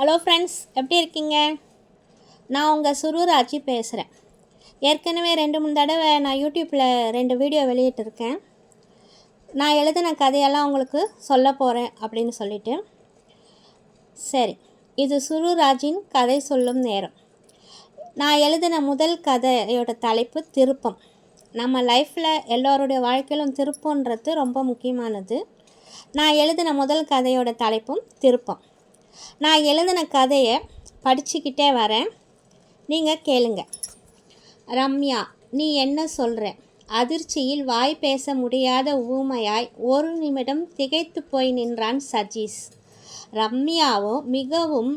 Hello friends, எப்படி இருக்கீங்க? நான் உங்கள் சுருராஜி பேசுகிறேன். ஏற்கனவே 2-3 தடவை நான் யூடியூப்பில் 2 வீடியோ வெளியிட்டிருக்கேன். நான் எழுதின கதையெல்லாம் உங்களுக்கு சொல்ல போகிறேன் அப்படின்னு சொல்லிட்டு. சரி, இது சுருராஜின் கதை சொல்லும் நேரம். நான் எழுதின முதல் கதையோட தலைப்பு திருப்பம். நம்ம லைஃப்பில் எல்லோருடைய வாழ்க்கையிலும் திருப்பம்ன்றது ரொம்ப முக்கியமானது. நான் எழுதின முதல் கதையோட தலைப்பும் திருப்பம். நான் எழுதின கதையை படிச்சுக்கிட்டே வரேன், நீங்கள் கேளுங்க. ரம்யா, நீ என்ன சொல்கிற? அதிர்ச்சியில் வாய் பேச முடியாத ஊமையாய் 1 நிமிடம் திகைத்து போய் நின்றான் சதீஷ். ரம்யாவோ மிகவும்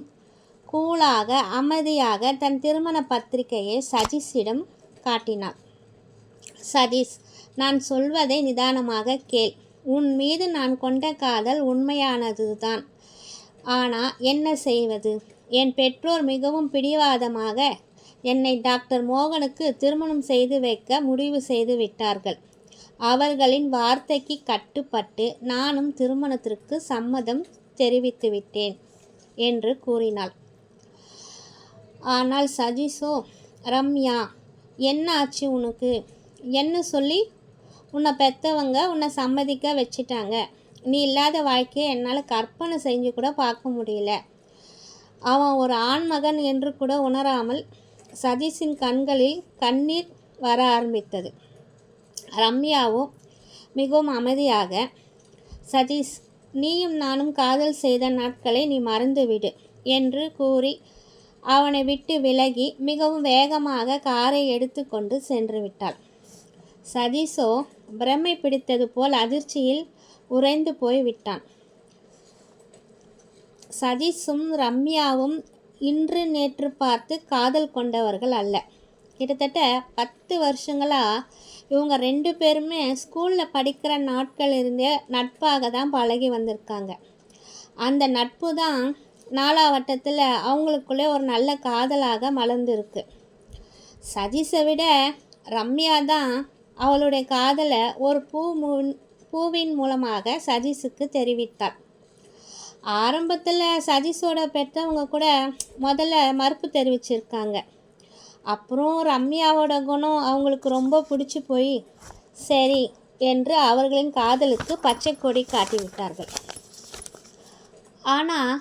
கூலாக அமைதியாக தன் திருமண பத்திரிகையை சதீஷிடம் காட்டினாள். சதீஷ், நான் சொல்வதை நிதானமாக கேள். உன் மீது நான் கொண்ட காதல் உண்மையானதுதான். ஆனால் என்ன செய்வது? என் பெற்றோர் மிகவும் பிடிவாதமாக என்னை டாக்டர் மோகனுக்கு திருமணம் செய்து வைக்க முடிவு செய்து விட்டார்கள். அவர்களின் வார்த்தைக்கு கட்டுப்பட்டு நானும் திருமணத்திற்கு சம்மதம் தெரிவித்து விட்டேன் என்று கூறினாள். ஆனால் சதீஷோ, ரம்யா, என்ன ஆச்சு உனக்கு? என்ன சொல்லி உன்னை பெற்றவங்க உன்னை சம்மதிக்க வச்சிட்டாங்க. நீ இல்லாத வாழ்க்கையை என்னால் கற்பனை செஞ்சு கூட பார்க்க முடியல. அவன் ஒரு ஆண்மகன் என்று கூட உணராமல் சதீஷின் கண்களில் கண்ணீர் வர ஆரம்பித்தது. ரம்யாவோ மிகவும் அமைதியாக, சதீஷ், நீயும் நானும் காதல் செய்த நாட்களை நீ மறந்துவிடு என்று கூறி அவனை விட்டு விலகி மிகவும் வேகமாக காரை எடுத்து கொண்டு சென்று விட்டாள். சதீஷோ பிரமை பிடித்தது போல் அதிர்ச்சியில் உறைந்து போய் விட்டான். சதீஷும் ரம்யாவும் இன்று நேற்று பார்த்து காதல் கொண்டவர்கள் அல்ல. கிட்டத்தட்ட 10 வருஷங்களாக இவங்க 2 பேருமே ஸ்கூலில் படிக்கிற நாட்கள் இருந்தே நட்பாக தான் பழகி வந்திருக்காங்க. அந்த நட்பு தான் 4ஆம் வட்டத்தில் அவங்களுக்குள்ளே ஒரு நல்ல காதலாக மலர்ந்துருக்கு. சதீஷை விட ரம்யா தான் அவளுடைய காதலை ஒரு பூவின் மூலமாக சதீஷுக்கு தெரிவித்தாள். ஆரம்பத்தில் சதீஷோட பெற்றவங்க கூட முதல்ல மறுப்பு தெரிவிச்சிருக்காங்க. அப்புறம் ரம்யாவோட குணம் அவங்களுக்கு ரொம்ப பிடிச்சி போய் சரி என்று அவர்களின் காதலுக்கு பச்சை கொடி காட்டிவிட்டார்கள். ஆனால்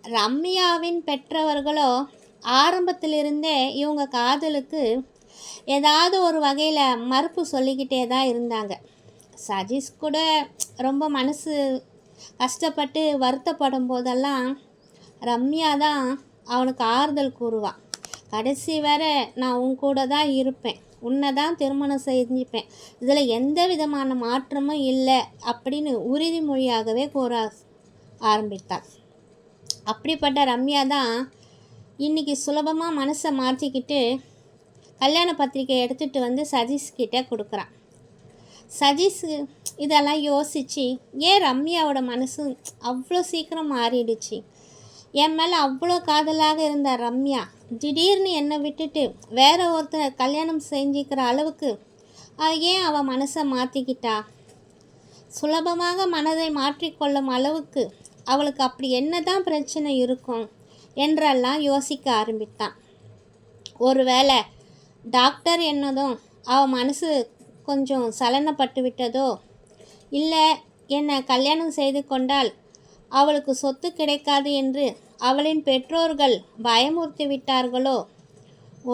ரம்யாவின் பெற்றவர்களோ ஆரம்பத்திலிருந்தே இவங்க காதலுக்கு ஏதாவது ஒரு வகையில் மறுப்பு சொல்லிக்கிட்டே தான் இருந்தாங்க. சதீஷ் கூட ரொம்ப மனசு கஷ்டப்பட்டு வருத்தப்படும் போதெல்லாம் ரம்யா தான் அவனுக்கு ஆறுதல் கூறுவான். கடைசி வரை நான் உன் கூட தான் இருப்பேன், உன்னை தான் திருமணம் செஞ்சுப்பேன், இதில் எந்த விதமான மாற்றமும் இல்லை அப்படின்னு உறுதிமொழியாகவே கூற ஆரம்பித்தாள். அப்படிப்பட்ட ரம்யா தான் இன்றைக்கி சுலபமாக மனசை மாற்றிக்கிட்டு கல்யாண பத்திரிக்கை எடுத்துகிட்டு வந்து சதீஷ்கிட்ட கொடுக்குறான். சதீஷ் இதெல்லாம் யோசித்து, ஏன் ரம்யாவோட மனசு அவ்வளோ சீக்கிரம் மாறிடுச்சு? என் மேலே அவ்வளோ காதலாக இருந்த ரம்யா திடீர்னு என்னை விட்டுட்டு வேற ஒருத்தர் கல்யாணம் செஞ்சுக்கிற அளவுக்கு ஏன் அவள் மனசை மாற்றிக்கிட்டா? சுலபமாக மனதை மாற்றிக்கொள்ளும் அளவுக்கு அவளுக்கு அப்படி என்ன தான் பிரச்சனை இருக்கும் என்றெல்லாம் யோசிக்க ஆரம்பித்தான். ஒருவேளை டாக்டர் என்னதும் அவள் மனசு கொஞ்சம் சலனப்பட்டு விட்டதோ, இல்லை என்னை கல்யாணம் செய்து கொண்டால் அவளுக்கு சொத்து கிடைக்காது என்று அவளின் பெற்றோர்கள் பயமுறுத்தி விட்டார்களோ,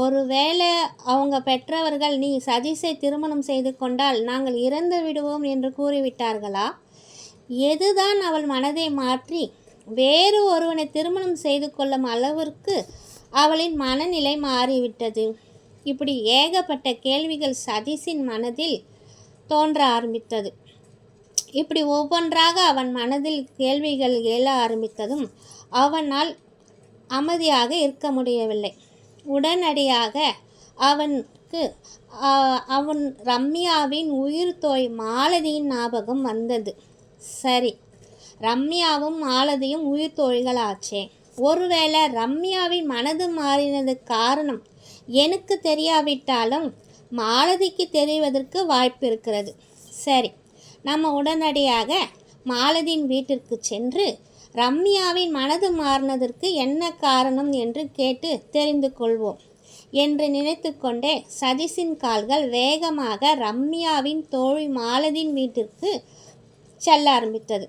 ஒருவேளை அவங்க பெற்றவர்கள் நீ சதீஷை திருமணம் செய்து கொண்டால் நாங்கள் இறந்து விடுவோம் என்று கூறிவிட்டார்களா? எதுதான் அவள் மனதை மாற்றி வேறு ஒருவனை திருமணம் செய்து கொள்ளும் அளவிற்கு அவளின் மனநிலை மாறிவிட்டது? இப்படி ஏகப்பட்ட கேள்விகள் சதீஷின் மனதில் தோன்ற ஆரம்பித்தது. இப்படி ஒவ்வொன்றாக அவன் மனதில் கேள்விகள் எழ ஆரம்பித்ததும் அவனால் அமைதியாக இருக்க முடியவில்லை. உடனடியாக அவன் ரம்யாவின் உயிர் தோய் மாலதியின் ஞாபகம் வந்தது. சரி, ரம்யாவும் மாலதியும் உயிர் தோழிகளாச்சே, ஒருவேளை ரம்யாவின் மனது மாறினதுக்கு காரணம் எனக்கு தெரியாவிட்டாலும் மாலதிக்கு தெரிவதற்கு வாய்ப்பு இருக்கிறது. சரி, நம்ம உடனடியாக மாலதியின் வீட்டிற்கு சென்று ரம்யாவின் மனது மாறினதற்கு என்ன காரணம் என்று கேட்டு தெரிந்து கொள்வோம் என்று நினைத்து கொண்டே சதீஷின் கால்கள் வேகமாக ரம்யாவின் தோழி மாலதியின் வீட்டிற்கு செல்ல ஆரம்பித்தது.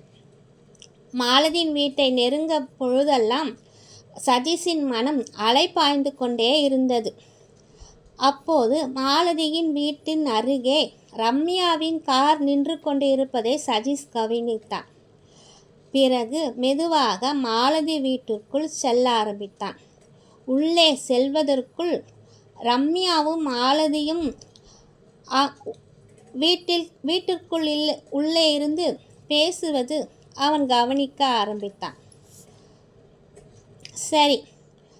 மாலதியின் வீட்டை நெருங்க பொழுதெல்லாம் சதீஷின் மனம் அலைபாய்ந்து கொண்டே இருந்தது. அப்போது மாலதியின் வீட்டின் அருகே ரம்யாவின் கார் நின்று கொண்டு இருப்பதை சதீஷ் கவனித்தான். பிறகு மெதுவாக மாலதி வீட்டிற்குள் செல்ல ஆரம்பித்தான். உள்ளே செல்வதற்குள் ரம்யாவும் மாலதியும் வீட்டிற்குள் உள்ளே இருந்து பேசுவது அவன் கவனிக்க ஆரம்பித்தான். சரி,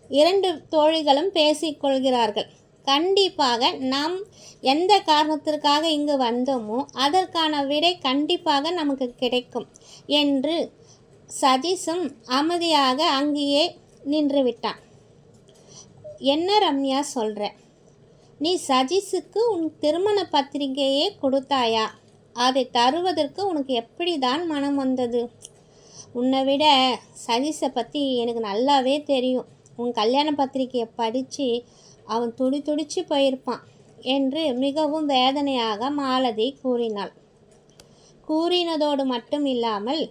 2 தோழிகளும் பேசிக்கொள்கிறார்கள். கண்டிப்பாக நாம் எந்த காரணத்திற்காக இங்கு வந்தோமோ அதற்கான விடை கண்டிப்பாக நமக்கு கிடைக்கும் என்று சதீஷும் அமைதியாக அங்கேயே நின்றுவிட்டான். என்ன ரம்யா சொல்கிற? நீ சதீஷுக்கு உன் திருமண பத்திரிகையே கொடுத்தாயா? அதை தருவதற்கு உனக்கு எப்படி தான் மனம் வந்தது? உன்னை விட சதீஷை பற்றி எனக்கு நல்லாவே தெரியும். உன் கல்யாண பத்திரிகையை படித்து அவன் துடிச்சு போயிருப்பான் என்று மிகவும் வேதனையாக மாலதி கூறினாள். கூறினதோடு மட்டும் இல்லாமல்,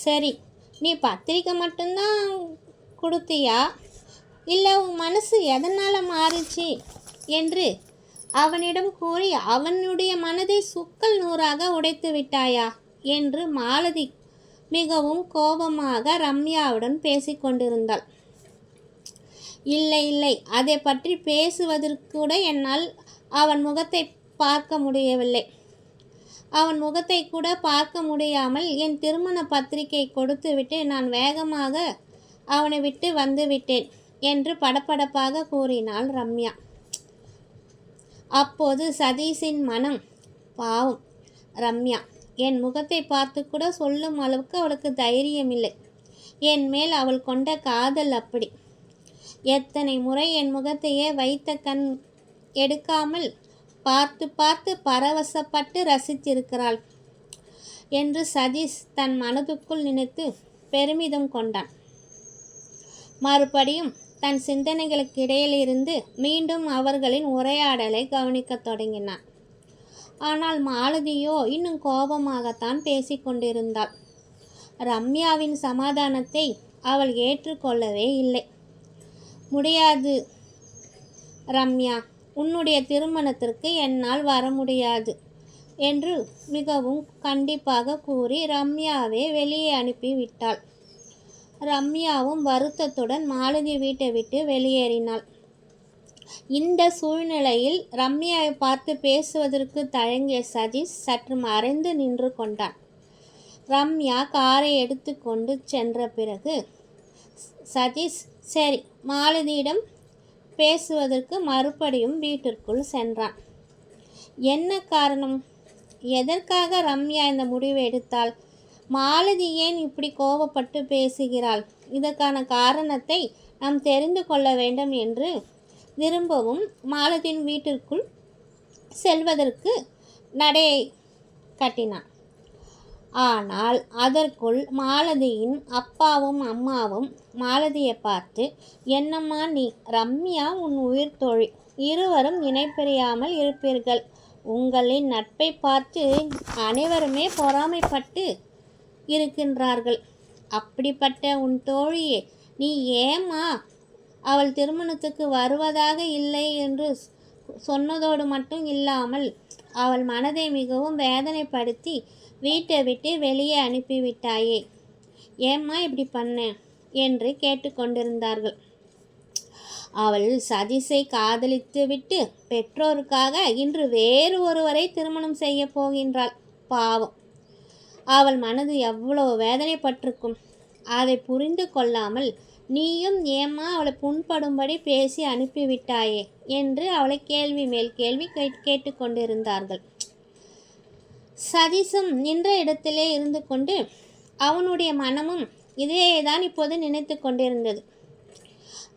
சரி, நீ பத்திரிக்கை மட்டும்தான் கொடுத்தியா, இல்லை உன் மனசு எதனால் மாறிச்சு என்று அவனிடம் கூறி அவனுடைய மனதை சுக்கல் நூறாக உடைத்து விட்டாயா என்று மாலதி மிகவும் கோபமாக ரம்யாவுடன் பேசிக்கொண்டிருந்தாள். இல்லை, அதை பற்றி பேசுவதற்கூட என்னால் அவன் முகத்தை பார்க்க முடியவில்லை. அவன் முகத்தை கூட பார்க்க முடியாமல் என் திருமண பத்திரிகை கொடுத்துவிட்டு நான் வேகமாக அவனை விட்டு வந்து விட்டேன் என்று படபடப்பாக கூறினாள் ரம்யா. அப்போது சதீஷின் மனம், பாவம் ரம்யா, என் முகத்தை பார்த்து கூட சொல்லும் அளவுக்கு அவளுக்கு தைரியமில்லை. என் மேல் அவள் கொண்ட காதல் அப்படி. எத்தனை முறை என் முகத்தையே வைத்த கண் எடுக்காமல் பார்த்து பார்த்து பரவசப்பட்டு ரசித்திருக்கிறாள் என்று சதீஷ் தன் மனதுக்குள் நினைத்து பெருமிதம் கொண்டான். மறுபடியும் தன் சிந்தனைகளுக்கு இடையிலிருந்து மீண்டும் அவர்களின் உரையாடலை கவனிக்கத் தொடங்கினான். ஆனால் மாலதியோ இன்னும் கோபமாகத்தான் பேசிக்கொண்டிருந்தாள். ரம்யாவின் சமாதானத்தை அவள் ஏற்றுக்கொள்ளவே இல்லை. முடியாது ரம்யா, உன்னுடைய திருமணத்திற்கு என்னால் வர முடியாது என்று மிகவும் கண்டிப்பாக கூறி ரம்யாவை வெளியே அனுப்பிவிட்டாள். ரம்யாவும் வருத்தத்துடன் மாலதி வீட்டை விட்டு வெளியேறினாள். இந்த சூழ்நிலையில் ரம்யாவை பார்த்து பேசுவதற்கு தயங்கிய சதீஷ் சற்று மறைந்து நின்று கொண்டான். ரம்யா காரை எடுத்து கொண்டு சென்ற பிறகு சதீஷ் சரி மாலதியிடம் பேசுவதற்கு மறுபடியும் வீட்டிற்குள் சென்றான். என்ன காரணம்? எதற்காக ரம்யா இந்த முடிவை எடுத்தாள்? மாலதி ஏன் இப்படி கோபப்பட்டு பேசுகிறாள்? இதற்கான காரணத்தை நாம் தெரிந்து கொள்ள வேண்டும் என்று திரும்பவும் மாலதியின் வீட்டிற்குள் செல்வதற்கு நடையை கட்டினான். ஆனால் அதற்குள் மாலதியின் அப்பாவும் அம்மாவும் மாலதியை பார்த்து, என்னம்மா நீ, ரம்யா உன் உயிர் தோழி, இருவரும் இணைப்பிரியாமல் இருப்பீர்கள். உங்களின் நட்பை பார்த்து அனைவருமே பொறாமைப்பட்டு இருக்கின்றார்கள். அப்படிப்பட்ட உன் தோழியே நீ ஏம்மா அவள் திருமணத்துக்கு வருவதாக இல்லை என்று சொன்னதோடு மட்டும் இல்லாமல் அவள் மனதை மிகவும் வேதனைப்படுத்தி வீட்டை விட்டு வெளியே அனுப்பிவிட்டாயே, ஏம்மா இப்படி பண்ண என்று கேட்டுக்கொண்டிருந்தார்கள். அவள் சதீஷை காதலித்து விட்டு பெற்றோருக்காக இன்று வேறு ஒருவரை திருமணம் செய்ய போகின்றாள். பாவம், அவள் மனது எவ்வளோ வேதனைப்பட்டிருக்கும். அதை புரிந்து கொள்ளாமல் நீயும் ஏம்மா அவளை புண்படும்படி பேசி அனுப்பிவிட்டாயே என்று அவளை கேள்வி மேல் கேள்வி கேட்டுக்கொண்டிருந்தார்கள். சதீஷும் நின்ற இடத்திலே இருந்து கொண்டு அவனுடைய மனமும் இதையேதான் இப்போது நினைத்து கொண்டிருந்தது.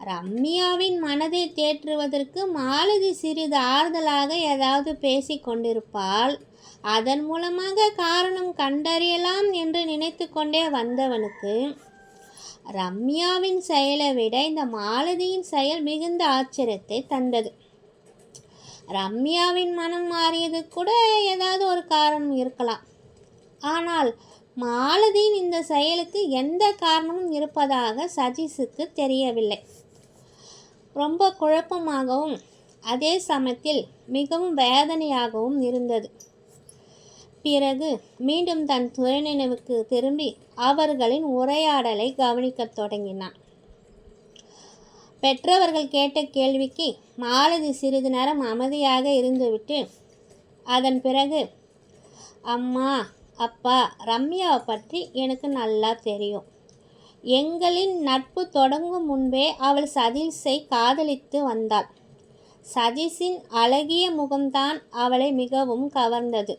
ரம்யாவின் மனதை தேற்றுவதற்கு மாலதி சிறிது ஆறுதலாக ஏதாவது பேசி கொண்டிருப்பாள். அதன் மூலமாக காரணம் கண்டறியலாம் என்று நினைத்து கொண்டே வந்தவனுக்கு ரம்யாவின் செயலை விட இந்த மாலதியின் செயல் மிகுந்த ஆச்சரியத்தை தந்தது. ரம்யாவின் மனம் மாறியது கூட ஏதாவது ஒரு காரணம் இருக்கலாம். ஆனால் மாலதியின் இந்த செயலுக்கு எந்த காரணமும் இருப்பதாக சதீஷுக்கு தெரியவில்லை. ரொம்ப குழப்பமாகவும் அதே சமயத்தில் மிகவும் வேதனையாகவும் இருந்தது. பிறகு மீண்டும் தன் துணைநினைவுக்கு திரும்பி அவர்களின் உரையாடலை கவனிக்கத் தொடங்கினான். பெற்றவர்கள் கேட்ட கேள்விக்கு மாலதி சிறிது நேரம் அமைதியாக இருந்துவிட்டு அதன் பிறகு, அம்மா அப்பா, ரம்யாவை பற்றி எனக்கு நல்லா தெரியும். எங்களின் நட்பு தொடங்கும் முன்பே அவள் சதீஷை காதலித்து வந்தாள். சதீஷின் அழகிய முகம்தான் அவளை மிகவும் கவர்ந்தது.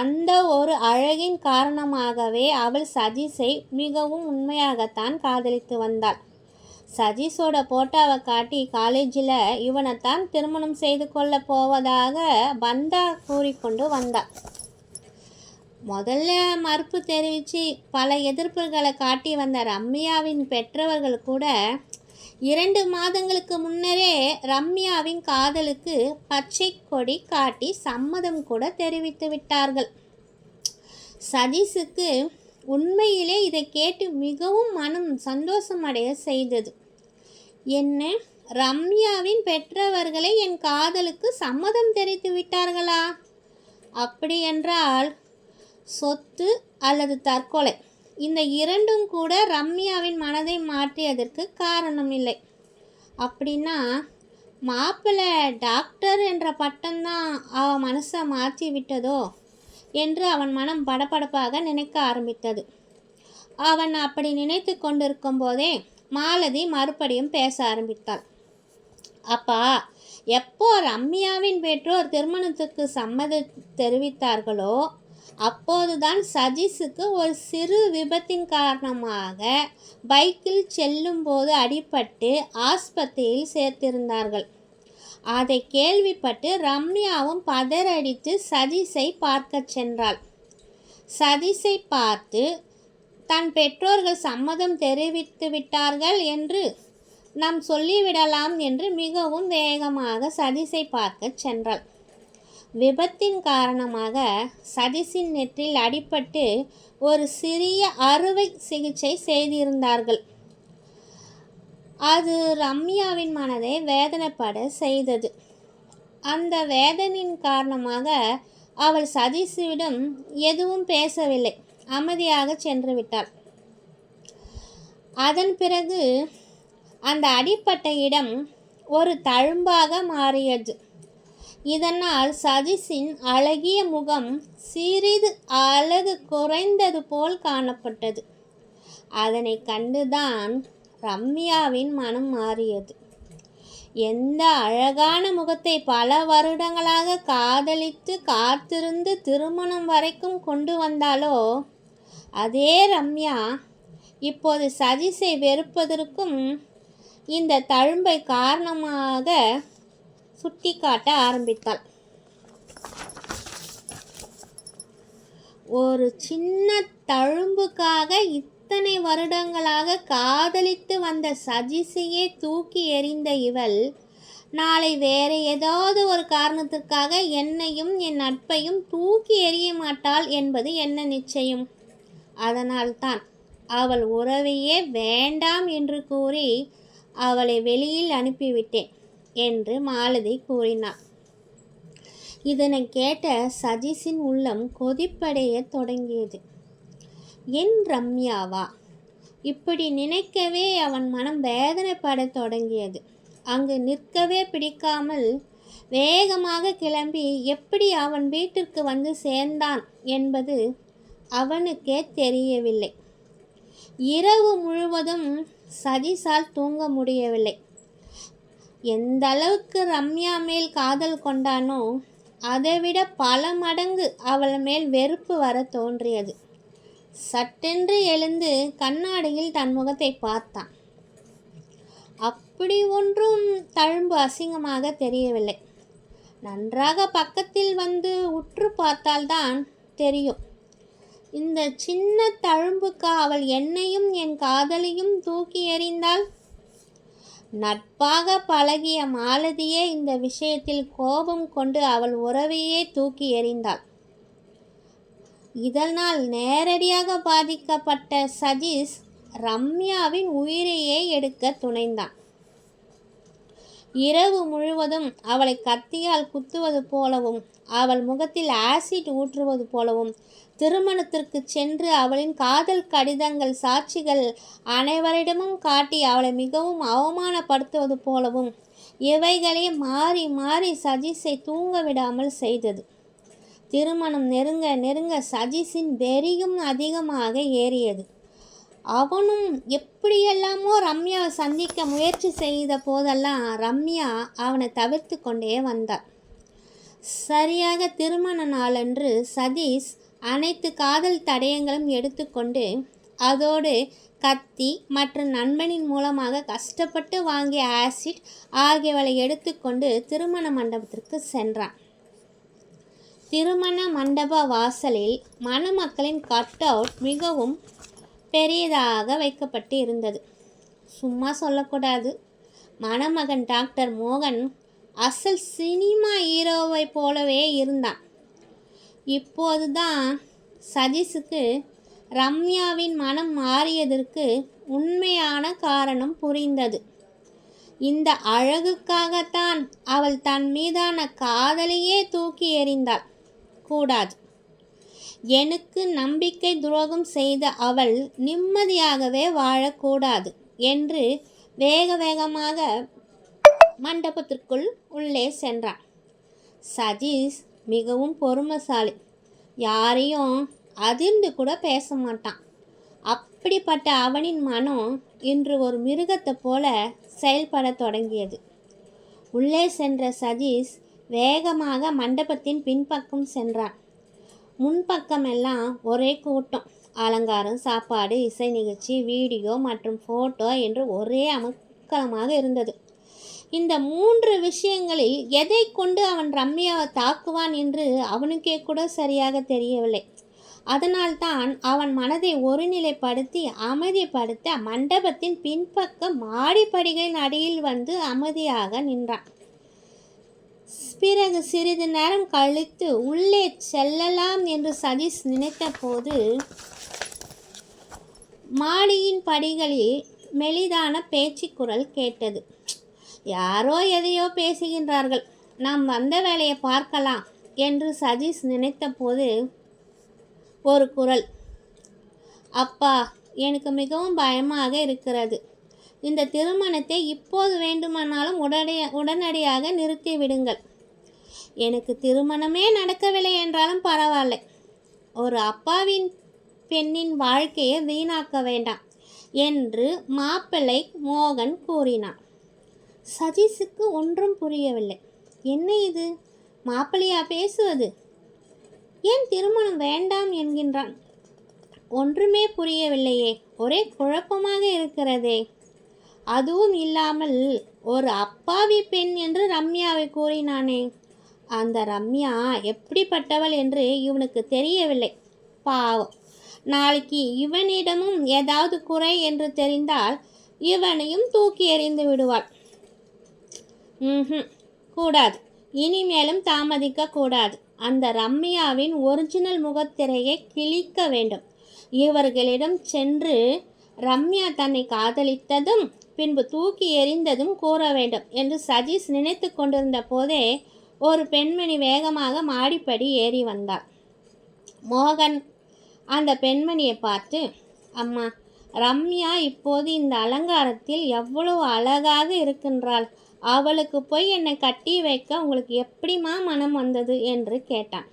அந்த ஒரு அழகின் காரணமாகவே அவள் சதீஷை மிகவும் உண்மையாகத்தான் காதலித்து வந்தாள். சதீஷோட போட்டோவை காட்டி காலேஜில் இவனைத்தான் திருமணம் செய்து கொள்ள போவதாக பந்தா கூறிக்கொண்டு வந்தாள். முதல்ல மறுப்பு தெரிவித்து பல எதிர்ப்புகளை காட்டி வந்த ரம்யாவின் பெற்றவர்கள் கூட 2 மாதங்களுக்கு முன்னரே ரம்யாவின் காதலுக்கு பச்சை கொடி காட்டி சம்மதம் கூட தெரிவித்து விட்டார்கள். சதீஷுக்கு உண்மையிலே இதை கேட்டு மிகவும் மனம் சந்தோஷமடைய செய்தது. என்ன, ரம்யாவின் பெற்றவர்களை என் காதலுக்கு சம்மதம் தெரிவித்து விட்டார்களா? அப்படியென்றால் சொத்து அல்லது தற்கொலை, இந்த 2ம் கூட ரம்யாவின் மனதை மாற்றியதற்கு காரணம் இல்லை. அப்படின்னா மாப்பிள்ளை டாக்டர் என்ற பட்டம்தான் அவன் மனசை மாற்றி விட்டதோ என்று அவன் மனம் படபடப்பாக நினைக்க ஆரம்பித்தது. அவன் அப்படி நினைத்து கொண்டிருக்கும் போதே மாலதி மறுபடியும் பேச ஆரம்பித்தாள். அப்பா, எப்போ ரம்யாவின் பெற்றோர் திருமணத்துக்கு சம்மதம் தெரிவித்தார்களோ அப்போதுதான் சதீஷுக்கு ஒரு சிறு விபத்தின் காரணமாக பைக்கில் செல்லும் போது அடிபட்டு ஆஸ்பத்திரியில் சேர்த்திருந்தார்கள். அதை கேள்விப்பட்டு ரம்யாவும் பதறடித்து சதீஷை பார்க்க சென்றாள். சதீஷை பார்த்து தன் பெற்றோர்கள் சம்மதம் தெரிவித்து விட்டார்கள் என்று நாம் சொல்லிவிடலாம் என்று மிகவும் வேகமாக சதீஷை பார்க்க சென்றாள். விபத்தின் காரணமாக சதீஷின் நெற்றில் அடிபட்டு ஒரு சிறிய அறுவை சிகிச்சை செய்திருந்தார்கள். அது ரம்யாவின் மனதை வேதனைப்பட செய்தது. அந்த வேதனையின் காரணமாக அவள் சதீஷிடம் எதுவும் பேசவில்லை, அமைதியாக சென்று விட்டாள். அதன் பிறகு அந்த அடிப்பட்ட இடம் ஒரு தழும்பாக மாறியது. இதனால் சதீஷின் அழகிய முகம் சிறிது அழகு குறைந்தது போல் காணப்பட்டது. அதனை கண்டுதான் ரம்யாவின் மனம் மாறியது. எந்த அழகான முகத்தை பல வருடங்களாக காதலித்து காத்திருந்து திருமணம் வரைக்கும் கொண்டு வந்தாலோ அதே ரம்யா இப்போது சதீஷை வெறுப்பதற்கும் இந்த தழும்பை காரணமாக சுட்டி காட்ட ஆரம்பித்தாள். ஒரு சின்ன தழும்புக்காக இத்தனை வருடங்களாக காதலித்து வந்த சதீஷையே தூக்கி எறிந்த இவள் நாளை வேறு ஏதாவது ஒரு காரணத்திற்காக என்னையும் என் நட்பையும் தூக்கி எறிய மாட்டாள் என்பது என்ன நிச்சயம்? அதனால்தான் அவள் உறவையே வேண்டாம் என்று கூறி அவளை வெளியில் அனுப்பிவிட்டேன் என்று மாலதி கூறினாள். இதனை கேட்ட சதீஷின் உள்ளம் கொதிப்படைய தொடங்கியது. என் ரம்யாவா? இப்படி நினைக்கவே அவன் மனம் வேதனைப்பட தொடங்கியது. அங்கு நிற்கவே பிடிக்காமல் வேகமாக கிளம்பி எப்படி அவன் வீட்டிற்கு வந்து சேர்ந்தான் என்பது அவனுக்கே தெரியவில்லை. இரவு முழுவதும் சதீஷால் தூங்க முடியவில்லை. எந்த அளவுக்கு ரம்யா மேல் காதல் கொண்டானோ அதைவிட பல மடங்கு அவள் மேல் வெறுப்பு வர தோன்றியது. சட்டென்று எழுந்து கண்ணாடியில் தன் முகத்தை பார்த்தான். அப்படி ஒன்றும் தழும்பு அசிங்கமாக தெரியவில்லை. நன்றாக பக்கத்தில் வந்து உற்று பார்த்தால்தான் தெரியும். இந்த சின்ன தழும்புக்கு அவள் என்னையும் என் காதலையும் தூக்கி எறிந்தாள். நட்பாக பழகிய மாலதியே இந்த விஷயத்தில் கோபம் கொண்டு அவள் உறவையே தூக்கி எறிந்தாள். இதனால் நேரடியாக பாதிக்கப்பட்ட சதீஷ் ரம்யாவின் உயிரையே எடுக்க துணைந்தான். இரவு முழுவதும் அவளை கத்தியால் குத்துவது போலவும் அவள் முகத்தில் ஆசிட் ஊற்றுவது போலவும் திருமணத்திற்கு சென்று அவளின் காதல் கடிதங்கள் சாட்சிகள் அனைவரிடமும் காட்டி அவளை மிகவும் அவமானப்படுத்துவது போலவும் இவைகளே மாறி மாறி சதீஷை தூங்க விடாமல் செய்தது. திருமணம் நெருங்க நெருங்க சதீஷின் வெறியும் அதிகமாக ஏறியது. அவனும் எப்படியெல்லாமோ ரம்யாவை சந்திக்க முயற்சி செய்த போதெல்லாம் ரம்யா அவனை தவிர்த்து கொண்டே வந்தாள். சரியாக திருமண நாளன்று சதீஷ் அனைத்து காதல் தடயங்களும் எடுத்துக்கொண்டு அதோடு கத்தி மற்றும் நண்பனின் மூலமாக கஷ்டப்பட்டு வாங்கிய ஆசிட் ஆகியவளை எடுத்துக்கொண்டு திருமண மண்டபத்திற்கு சென்றான். திருமண மண்டப வாசலில் மணமக்களின் கட் அவுட் மிகவும் பெரியதாக வைக்கப்பட்டு இருந்தது. சும்மா சொல்லக்கூடாது, மணமகன் டாக்டர் மோகன் அசல் சினிமா ஹீரோவை போலவே இருந்தான். இப்போதுதான் சதீஷுக்கு ரம்யாவின் மனம் மாறியதற்கு உண்மையான காரணம் புரிந்தது. இந்த அழகுக்காகத்தான் அவள் தன் மீதான காதலையே தூக்கி எறிந்தாள். கூடாது. எனக்கு நம்பிக்கை துரோகம் செய்த அவள் நிம்மதியாகவே வாழக்கூடாது என்று வேக வேகமாக மண்டபத்திற்குள் உள்ளே சென்றான். சதீஷ் மிகவும் பொறுமைசாலி. யாரையும் அதிர்ந்து கூட பேச மாட்டான். அப்படிப்பட்ட அவனின் மனம் இன்று ஒரு மிருகத்தை போல செயல்பட தொடங்கியது. உள்ளே சென்ற சதீஷ் வேகமாக மண்டபத்தின் பின்பக்கம் சென்றான். முன்பக்கமெல்லாம் ஒரே கூட்டம். அலங்காரம், சாப்பாடு, இசை நிகழ்ச்சி, வீடியோ மற்றும் ஃபோட்டோ என்று ஒரே அமக்கலமாக இருந்தது. இந்த 3 விஷயங்களில் எதை கொண்டு அவன் ரம்யாவை தாக்குவான் என்று அவனுக்கே கூட சரியாக தெரியவில்லை. அதனால்தான் அவன் மனதை ஒருநிலைப்படுத்தி அமைதிப்படுத்த மண்டபத்தின் பின்பக்க மாடிப்படிகளின் அடியில் வந்து அமைதியாக நின்றான். பிறகு சிறிது நேரம் கழித்து உள்ளே செல்லலாம் என்று சதீஷ் நினைத்த போது மாடியின் படிகளில் மெலிதான பேச்சு குரல் கேட்டது. யாரோ எதையோ பேசுகின்றார்கள், நாம் வந்த வேலையை பார்க்கலாம் என்று சதீஷ் நினைத்த போது ஒரு குரல், அப்பா, எனக்கு மிகவும் பயமாக இருக்கிறது. இந்த திருமணத்தை இப்போது வேண்டுமானாலும் உடனடியாக நிறுத்தி விடுங்கள். எனக்கு திருமணமே நடக்கவில்லை என்றாலும் பரவாயில்லை. ஒரு அப்பாவின் பெண்ணின் வாழ்க்கையை வீணாக்க வேண்டாம் என்று மாப்பிள்ளை மோகன் கூறினான். சதீஷுக்கு ஒன்றும் புரியவில்லை. என்ன இது, மாப்பிள்ளையா பேசுவது? ஏன் திருமணம் வேண்டாம் என்கின்றான்? ஒன்றுமே புரியவில்லையே, ஒரே குழப்பமாக இருக்கிறதே. அதுவும் இல்லாமல் ஒரு அப்பாவி பெண் என்று ரம்யாவை கூறினானே, அந்த ரம்யா எப்படிப்பட்டவள் என்று இவனுக்கு தெரியவில்லை. பாவம், நாளைக்கு இவனிடமும் ஏதாவது குறை என்று தெரிந்தால் இவனையும் தூக்கி எறிந்து விடுவாள். கூடாது, இனிமேலும் தாமதிக்க கூடாது. அந்த ரம்யாவின் ஒரிஜினல் முகத்திரையை கிழிக்க வேண்டும். இவர்களிடம் சென்று ரம்யா தன்னை காதலித்ததும் பின்பு தூக்கி எறிந்ததும் கூற வேண்டும் என்று சதீஷ் நினைத்து கொண்டிருந்த போதே ஒரு பெண்மணி வேகமாக மாடிப்படி ஏறி வந்தாள். மோகன் அந்த பெண்மணியை பார்த்து, அம்மா, ரம்யா இப்போது இந்த அலங்காரத்தில் எவ்வளவு அழகாக இருக்கின்றாள். அவளுக்கு போய் என்னை கட்டி வைக்க உங்களுக்கு எப்படிமா மனம் வந்தது என்று கேட்டான்.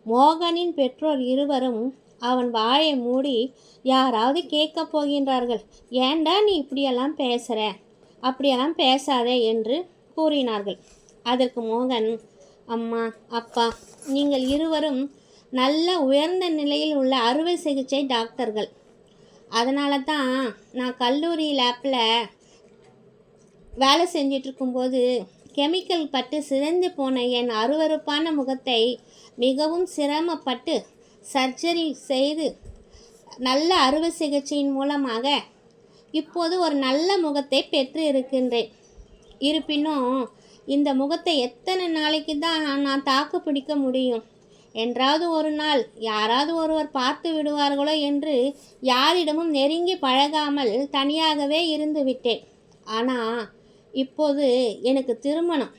மோகனின் பெற்றோர் இருவரும் அவன் வாயை மூடி, யாராவது கேட்க போகின்றார்கள், ஏண்டா நீ இப்படியெல்லாம் பேசுகிற, அப்படியெல்லாம் பேசாதே என்று கூறினார்கள். அதற்கு மோகன், அம்மா, அப்பா, நீங்கள் இருவரும் நல்ல உயர்ந்த நிலையில் உள்ள அறுவை சிகிச்சை டாக்டர்கள். அதனால தான் நான் கல்லூரி லேப்பில் வேலை செஞ்சிட்ருக்கும்போது கெமிக்கல் பட்டு சிதைந்து போன என் அருவருப்பான முகத்தை மிகவும் சிரமப்பட்டு சர்ஜரி செய்து நல்ல அறுவை சிகிச்சையின் மூலமாக இப்போது ஒரு நல்ல முகத்தை பெற்று இருக்கின்றேன். இருப்பினும் இந்த முகத்தை எத்தனை நாளைக்கு தான் நான் தாக்கு பிடிக்க முடியும்? என்றாவது ஒரு நாள் யாராவது ஒருவர் பார்த்து விடுவார்களோ என்று யாரிடமும் நெருங்கி பழகாமல் தனியாகவே இருந்து விட்டேன். ஆனால் இப்போது எனக்கு திருமணம்.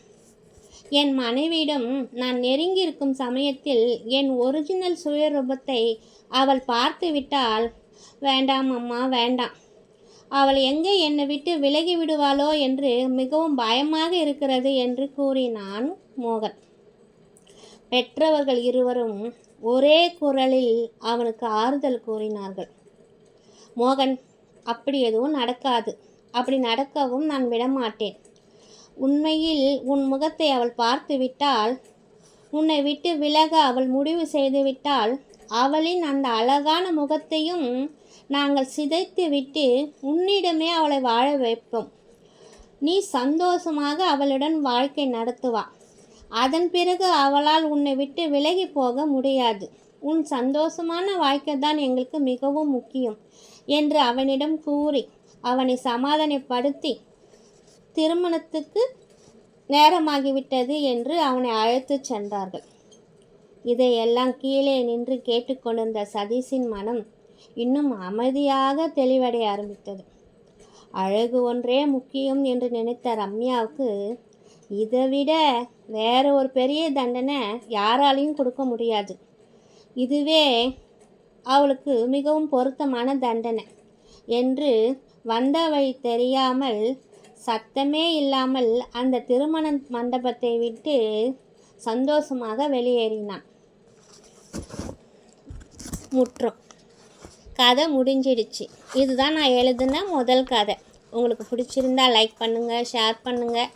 என் மனைவியிடம் நான் நெருங்கி இருக்கும் சமயத்தில் என் ஒரிஜினல் சுயரூபத்தை அவள் பார்த்து விட்டால், வேண்டாம் அம்மா வேண்டாம், அவள் எங்கே என்னை விட்டு விலகி விடுவாளோ என்று மிகவும் பயமாக இருக்கிறது என்று கூறினான் மோகன். பெற்றவர்கள் இருவரும் ஒரே குரலில் அவனுக்கு ஆறுதல் கூறினார்கள். மோகன், அப்படி எதுவும் நடக்காது, அப்படி நடக்கவும் நான் விடமாட்டேன். உண்மையில் உன் முகத்தை அவள் பார்த்து விட்டால், உன்னை விட்டு விலக அவள் முடிவு செய்துவிட்டால், அவளின் அந்த அழகான முகத்தையும் நாங்கள் சிதைத்து விட்டு உன்னிடமே அவளை வாழ வைப்போம். நீ சந்தோஷமாக அவளுடன் வாழ்க்கை நடத்துவா. அதன் பிறகு அவளால் உன்னை விட்டு விலகி போக முடியாது. உன் சந்தோஷமான வாழ்க்கை தான் எங்களுக்கு மிகவும் முக்கியம் என்று அவனிடம் கூறி அவனை சமாதானப்படுத்தி, திருமணத்துக்கு நேரமாகிவிட்டது என்று அவனை அழைத்து சென்றார்கள். இதையெல்லாம் கீழே நின்று கேட்டுக்கொண்டிருந்த சதீஷின் மனம் இன்னும் அமைதியாக தெளிவடைய ஆரம்பித்தது. அழகு ஒன்றே முக்கியம் என்று நினைத்த ரம்யாவுக்கு இதைவிட வேற ஒரு பெரிய தண்டனை யாராலையும் கொடுக்க முடியாது. இதுவே அவளுக்கு மிகவும் பொருத்தமான தண்டனை என்று வந்த வழி தெரியாமல் சத்தமே இல்லாமல் அந்த திருமண மண்டபத்தை விட்டு சந்தோஷமாக வெளியேறினான். முற்றம். கதை முடிஞ்சிடுச்சு. இதுதான் நான் எழுதின முதல் கதை. உங்களுக்கு பிடிச்சிருந்தா லைக் பண்ணுங்கள், ஷேர் பண்ணுங்கள்.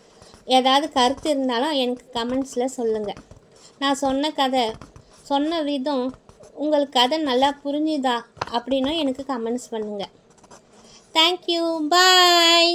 ஏதாவது கருத்து இருந்தாலும் எனக்கு கமெண்ட்ஸில் சொல்லுங்கள். நான் சொன்ன விதம் உங்களுக்கு கதை நல்லா புரிஞ்சுதா அப்படின்னும் எனக்கு கமெண்ட்ஸ் பண்ணுங்கள். தேங்க்யூ, பாய்.